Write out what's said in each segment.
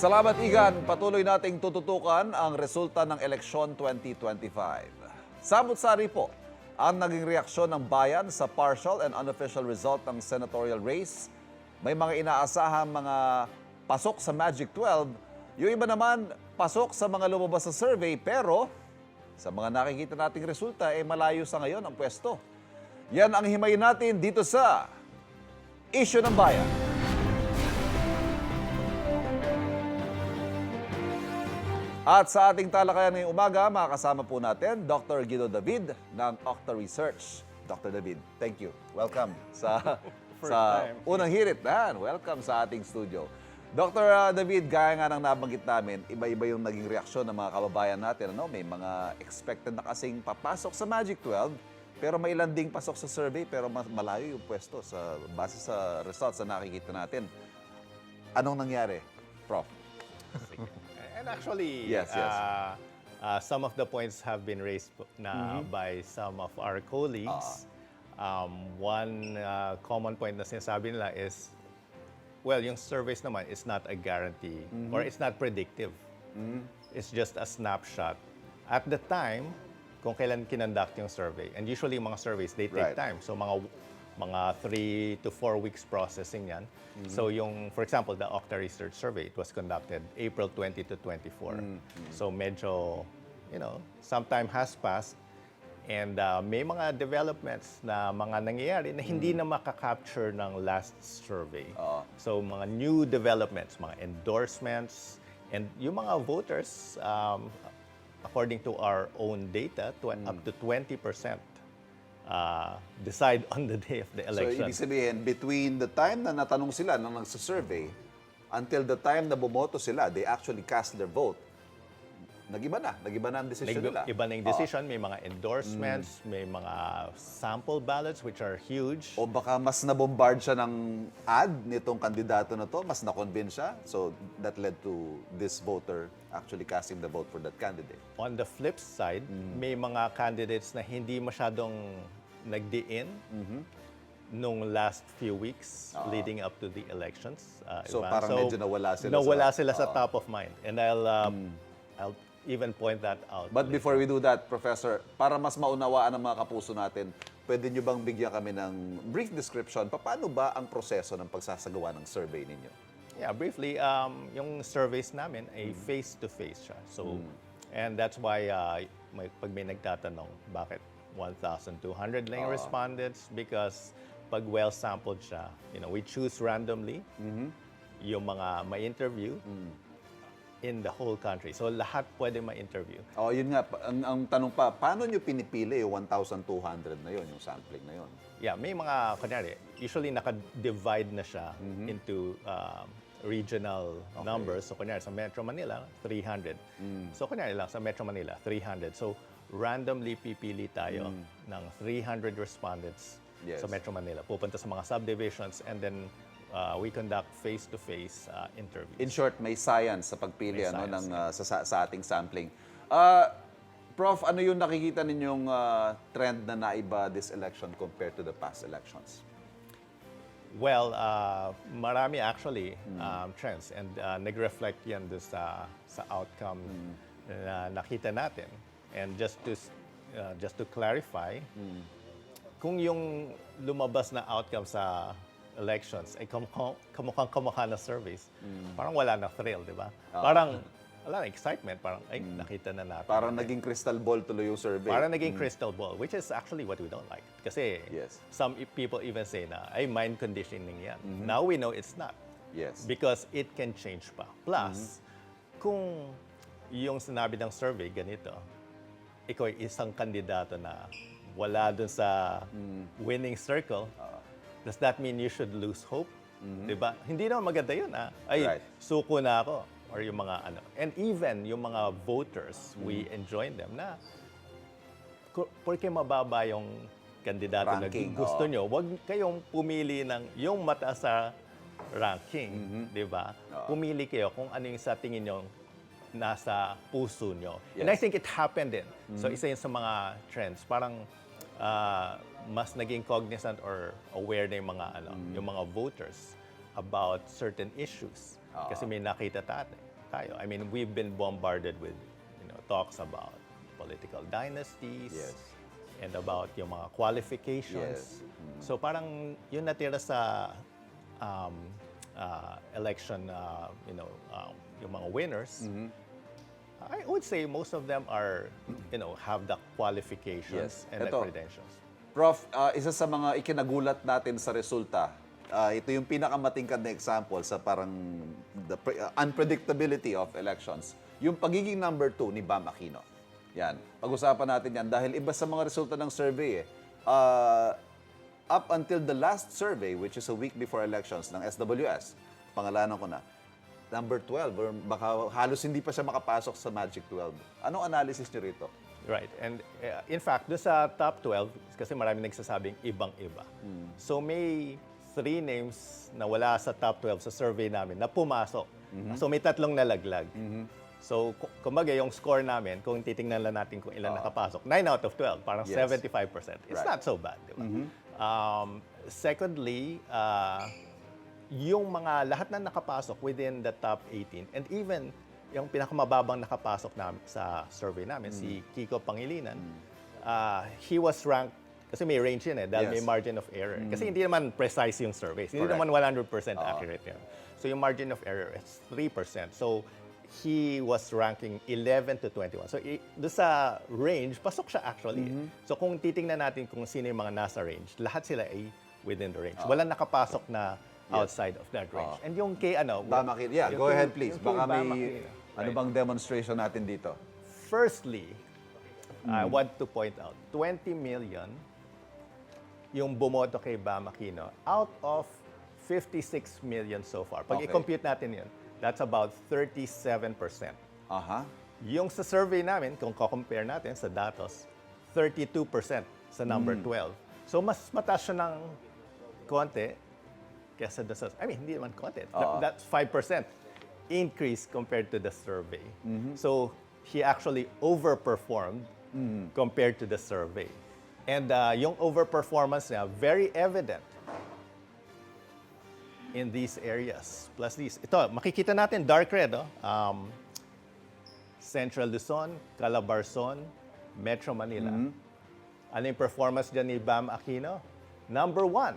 Salamat, Igan. Patuloy nating tututukan ang resulta ng Eleksyon 2025. Samut-sari po ang naging reaksyon ng Bayan sa partial and unofficial result ng Senatorial race. May mga inaasahang mga pasok sa Magic 12. Yung iba naman, pasok sa mga lumabas sa survey, pero sa mga nakikita nating resulta, malayo sa ngayon ang pwesto. Yan ang himayin natin dito sa Issue ng Bayan. At sa ating talakayan ngayong umaga, makakasama po natin Dr. Guido David ng Octa Research. Dr. David, thank you. Welcome sa Unang Hirit. Welcome sa ating studio. Dr. David, gaya nga ng nabanggit namin, iba-iba yung naging reaksyon ng mga kababayan natin. May mga expected na kasing papasok sa Magic 12, pero may ilan ding pasok sa survey, pero malayo yung pwesto sa base sa results na nakikita natin. Anong nangyari, Prof? And actually, yes. some of the points have been raised na by some of our colleagues. One common point na sinasabi nila is, well, yung surveys naman is not a guarantee or it's not predictive. It's just a snapshot. At the time, kung kailan kinonduct yung survey, and usually yung mga surveys, they take time. So mga 3 to 4 weeks processing yan. So yung, for example, the Octa Research Survey, it was conducted April 20 to 24. So medyo, some time has passed and may mga developments na mga nangyayari na hindi na makaka-capture ng last survey. So mga new developments, mga endorsements, and yung mga voters, according to our own data, up to 20% decide on the day of the election. So, ibig sabihin, between the time na natanong sila nang nagsasurvey until the time na bumoto sila, they actually cast their vote. Nag-iba na ang decision nila. Iba na yung decision, may mga endorsements, may mga sample ballots which are huge. O baka mas nabombard siya ng ad nitong kandidato na to, mas na-convince siya. So, that led to this voter actually casting the vote for that candidate. On the flip side, may mga candidates na hindi masyadong nagdiin nung last few weeks leading up to the elections. So, parang medyo nawala sila. Nawala sila sa top of mind. And I'll even point that out. But before we do that, Professor, para mas maunawaan ng mga kapuso natin, pwede nyo bang bigyan kami ng brief description? Paano ba ang proseso ng pagsasagawa ng survey ninyo? Yeah, briefly, yung surveys namin ay face-to-face siya. So, and that's why pag may nagtatanong, bakit 1,200 lang yung respondents? Because pag well-sampled siya, we choose randomly yung mga may interview in the whole country. So, lahat pwede ma-interview. Yun nga. Ang tanong pa, paano nyo pinipili yung 1,200 na yun, yung sampling na yun? Yeah, may mga, kunyari, usually naka-divide na siya into regional numbers. So, kunyari, sa Metro Manila, 300. So, kunyari lang, sa Metro Manila, 300. So, randomly pipili tayo ng 300 respondents sa Metro Manila. Pupunta sa mga subdivisions and then we conduct face-to-face interviews. In short, may science sa pagpili sa ating sampling. Prof, ano yung nakikita ninyong trend na naiba this election compared to the past elections? Well, marami actually trends and nag-reflect yan doon sa outcome na nakita natin. And just to clarify, kung yung lumabas na outcome sa elections ay kamukhang-kamukha na surveys, parang wala na thrill, di ba? Parang wala na excitement, parang ay, nakita na natin. Parang naging crystal ball tuloy yung survey. Parang naging crystal ball, which is actually what we don't like. Kasi some people even say na, ay, mind conditioning yan. Now we know it's not. Yes. Because it can change pa. Plus, kung yung sinabi ng survey ganito, ikaw ay isang kandidato na wala dun sa winning circle, does that mean you should lose hope? Diba? Hindi naman maganda yun. Ay, suko na ako. Or yung mga ano. And even yung mga voters, we enjoin them na porque mababa yung kandidato ranking, na gusto nyo, wag kayong pumili ng yung mataas sa ranking. Diba? Pumili kayo kung ano yung sa tingin nyo nasa puso nyo. And I think it happened din. So isa yun sa mga trends. Parang mas naging cognizant or aware na yung mga voters about certain issues. Kasi may nakita tayo. I mean, we've been bombarded with, talks about political dynasties Yes. and about yung mga qualifications. Yes. So parang yung natira sa election, yung mga winners, I would say most of them are, have the qualifications Yes. and the Ito. credentials. Prof, isa sa mga ikinagulat natin sa resulta, ito yung pinakamatingkad na example sa parang the unpredictability of elections. Yung pagiging number 2 ni Bam Aquino. Yan. Pag-usapan natin yan dahil iba sa mga resulta ng survey up until the last survey, which is a week before elections ng SWS, pangalanan ko na, number 12, or baka halos hindi pa siya makapasok sa Magic 12. Anong analysis niyo rito? Right. And in fact, doon sa top 12, kasi marami nagsasabing ibang-iba. So may 3 names na wala sa top 12 sa survey namin na pumasok. So may 3 nalaglag. So kumbaga yung score namin, kung titingnan lang natin kung ilan nakapasok, 9 out of 12, parang Yes. 75%. It's Right. not so bad, di ba? Secondly, yung mga lahat na nakapasok within the top 18, and even yung pinakamababang nakapasok namin sa survey namin, si Kiko Pangilinan, he was ranked, kasi may range yun dahil may Yes. margin of error. Kasi hindi naman precise yung surveys. Hindi Correct. naman 100% accurate yan. So yung margin of error is 3%. So he was ranking 11 to 21. So doon sa range, pasok siya actually. So kung titingnan natin kung sino yung mga nasa range, lahat sila ay within the range. Walang nakapasok na outside of that range. And yung kay Bam Aquino. Yeah, go ahead please. yung kay Baka Bam may Aquino. ano bang demonstration natin dito? Firstly, I want to point out, 20 million yung bumoto kay Bam Aquino out of 56 million so far. Pag Okay. i-compute natin yun, that's about 37%. Aha. Yung sa survey namin, kung compare natin sa datos, 32% sa number 12. So mas mataas siya ng konti kesa doon sa, hindi naman konti. That's 5% increase compared to the survey. So he actually overperformed compared to the survey. And yung overperformance niya, very evident in these areas. Plus these. Ito, makikita natin dark red. Central Luzon, Calabarzon, Metro Manila. Ano yung performance dyan ni Bam Aquino? Number 1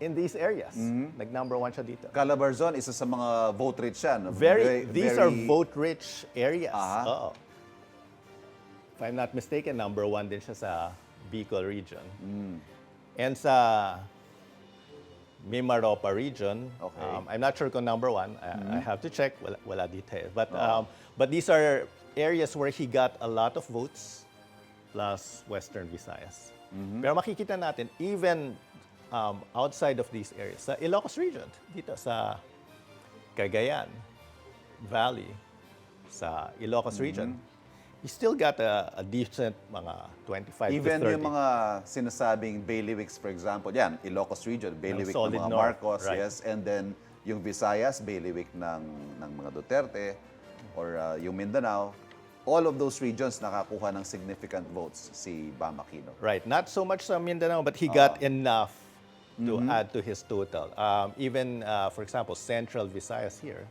in these areas. Nag-number 1 siya dito. Calabarzon, isa sa mga vote-rich yan. These are vote-rich areas. Aha. Oo. If I'm not mistaken, number 1 din siya sa Bicol region. And sa Mimaropa region, Okay. I'm not sure kung number 1. I have to check. Wala detail. But these are areas where he got a lot of votes plus Western Visayas. Pero makikita natin, even outside of these areas, sa Ilocos region, dito sa Cagayan Valley, sa Ilocos region, he still got a decent mga 25 Even to 30. yung mga sinasabing bailiwicks, for example, yan, Ilocos region, bailiwick ng solid mga north, Marcos, right. yes, and then yung Visayas, bailiwick ng mga Duterte, or yung Mindanao, all of those regions nakakuha ng significant votes si Bam Aquino. Right. Not so much sa Mindanao, but he got enough to add to his total. Even, for example, Central Visayas here,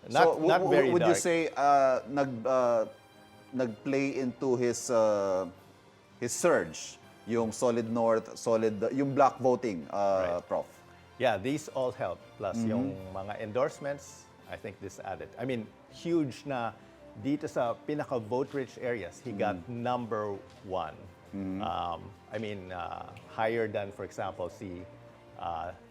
not very would dark. you say nag-play into his surge, yung solid north, yung block voting, Prof? Yeah, these all help. Plus yung mga endorsements, I think this added. Huge na dito sa pinaka-vote-rich areas, he got number 1. Higher than, for example, si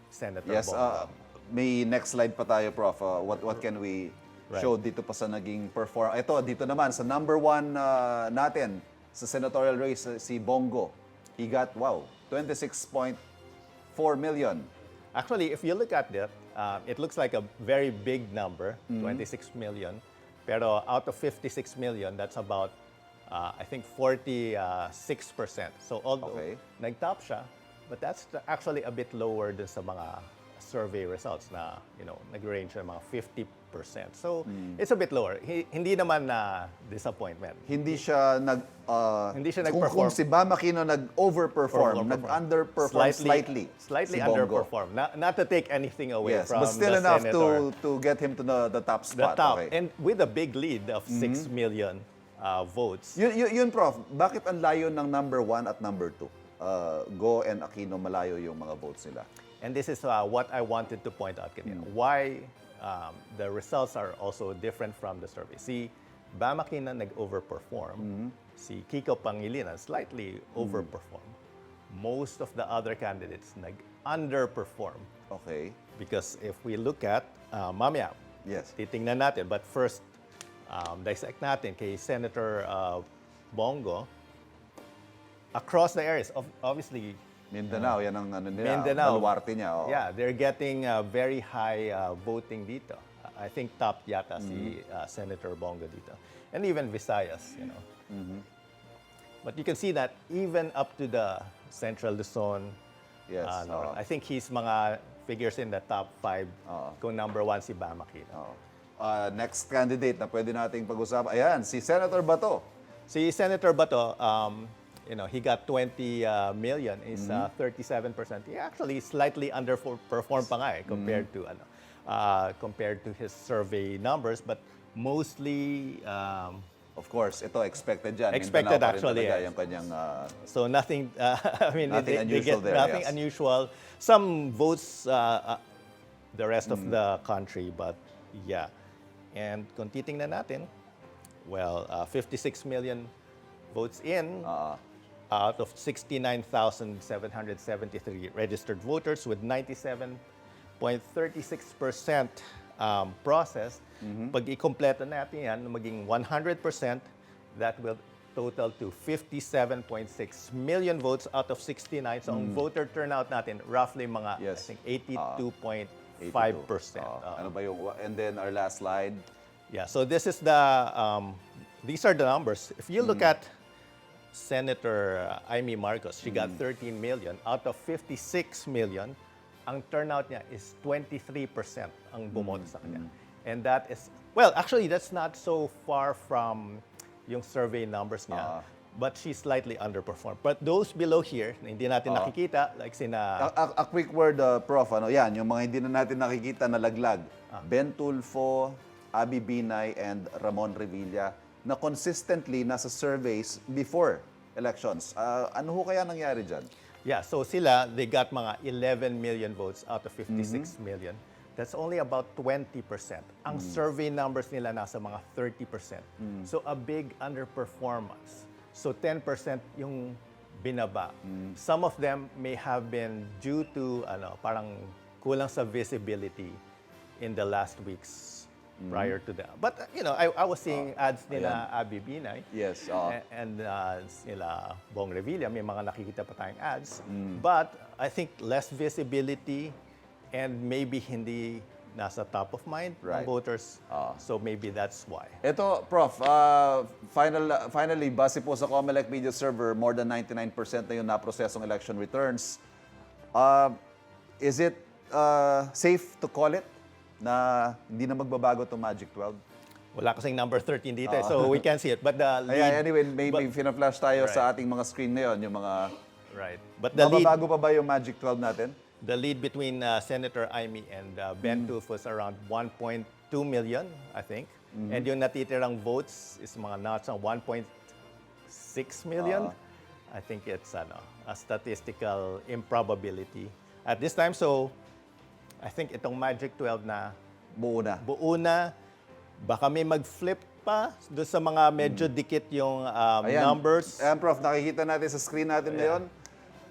Senator Yes, Bongo. may next slide pa tayo, Prof. What can we show dito pa sa naging perform? Ito, dito naman, sa number 1 natin, sa senatorial race, si Bongo. He got, 26.4 million. Actually, if you look at that, it looks like a very big number, 26 million. Pero out of 56 million, that's about, I think, 46%. So although Okay. nag-top siya, but that's actually a bit lower dun sa mga survey results na, nag-range ng mga 50%. So, it's a bit lower. Hindi naman na disappointment. Hindi siya Hindi siya kung nag-perform. si Bam Aquino nag-overperform, nag-underperform slightly. Slightly si Bongo. underperform. Not to take anything away Yes, from but still the enough senator. to get him to the top The spot. top. Okay. And with a big lead of 6 million votes. Yun, Prof, bakit ang layo ng number 1 at number 2? Go and Aquino, malayo yung mga votes nila. And this is what I wanted to point out kanina. Why the results are also different from the survey. Si Bam Aquino nag-overperform. Si Kiko Pangilinan slightly overperform. Most of the other candidates nag-underperform. Okay. Because if we look at, mamaya, Yes. titingnan natin. But first, dissect natin kay Senator Bongo. Across the areas, obviously, Mindanao, yan ang nila, Mindanao. baluarte niya. Oo. yeah, they're getting very high voting dito. I think top yata si Senator Bongo dito. And even Visayas, But you can see that even up to the Central Luzon, Yes. North, I think he's mga figures in the top 5 kung number 1 si Bam Aquino. Oo. Next candidate na pwede nating pag-usapan. Ayan, si Senator Bato. Si Senator Bato, he got 20 million, is 37%. He actually slightly underperformed pa nga compared to his survey numbers, but mostly Of course, ito expected dyan. Expected Mindanao pa rin actually, talaga yes. yung kanyang... so nothing. I mean, Nothing they unusual get there, nothing yes. unusual. Some votes the rest of the country, but yeah. And kung titingnan natin, well, 56 million votes in. Out of 69,773 registered voters with 97.36% process. Pag i-kompleto natin yan, maging 100%, that will total to 57.6 million votes out of 69. So ang voter turnout natin, roughly mga, Yes. I think, 82.5%. 82. Ano ba yung... And then our last slide. Yeah, so this is these are the numbers. If you look at Senator Amy Marcos, she got 13 million. Out of 56 million, ang turnout niya is 23% ang bumoto sa kanya. And that is, well, actually, that's not so far from yung survey numbers niya. But she slightly underperformed. But those below here, na hindi natin nakikita, like sina... A quick word, Prof. Yan, yung mga hindi na natin nakikita na laglag. Ben Tulfo, Abby Binay, and Ramon Revilla na consistently nasa surveys before elections. Ano ho kaya nangyari dyan? Yeah, so sila, they got mga 11 million votes out of 56 million. That's only about 20%. Ang survey numbers nila nasa mga 30%. So a big underperformance. So 10% yung binaba. Some of them may have been due to parang kulang sa visibility in the last weeks prior to that. But I was seeing ads nila Abby Binay. Yes. And sila Bong Revilla, may mga nakikita pa tayong ads. But I think less visibility and maybe hindi nasa top of mind ng voters. So maybe that's why. Ito, Prof, finally, base po sa COMELEC Media Server, more than 99% na yung naprosesong election returns. Is it safe to call it na hindi na magbabago itong Magic 12? Wala kasing number 13 dito, so we can't see it. But the lead... Anyway, may fina-flash tayo sa ating mga screen ngayon, yung mga... Right. But the lead... Mababago pa ba yung Magic 12 natin? The lead between Senator Amy and Ben Tulfo was around 1.2 million, I think. And yung natitirang votes is mga nasa 1.6 million. I think it's a statistical improbability at this time. So, I think itong Magic 12 na Buo na. Baka may mag-flip pa doon sa mga medyo dikit yung numbers. Ayan, Prof, nakikita natin sa screen natin ngayon,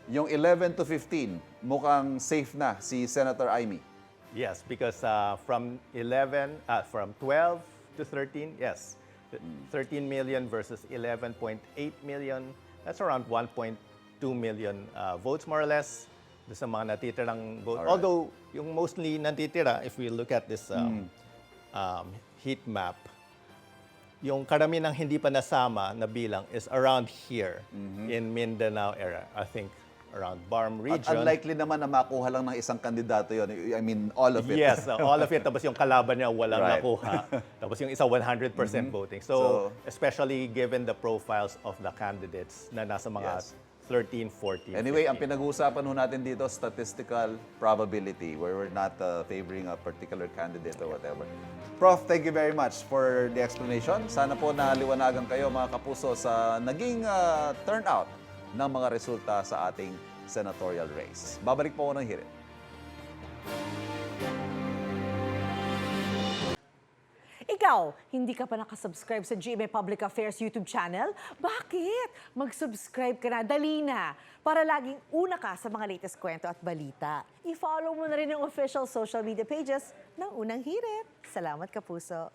yung 11 to 15, mukhang safe na si Senator Amy. Yes, because from 12 to 13, yes. 13 million versus 11.8 million. That's around 1.2 million votes more or less. Doon sa mga natitirang vote. Alright. Although, yung mostly natitira, if we look at this heat map, yung karami ng hindi pa nasama na bilang is around here in Mindanao area. I think around Barm At region. unlikely naman na makuha lang ng isang kandidato yon. I mean, all of it. Yes, all of it. Tapos yung kalaban niya walang Right. nakuha. Tapos yung isa 100% voting. So, especially given the profiles of the candidates na nasa mga Yes. 13, 14, Anyway, 15. ang pinag-uusapan ho natin dito, statistical probability, where we're not favoring a particular candidate or whatever. Prof, thank you very much for the explanation. Sana po naliwanagan kayo, mga kapuso, sa naging turnout ng mga resulta sa ating senatorial race. Babalik po ako ng hirit. Ikaw, hindi ka pa nakasubscribe sa GMA Public Affairs YouTube channel? Bakit? Mag-subscribe ka na, dali na, para laging una ka sa mga latest kwento at balita. I-follow mo na rin ang official social media pages ng Unang Hirit. Salamat, kapuso.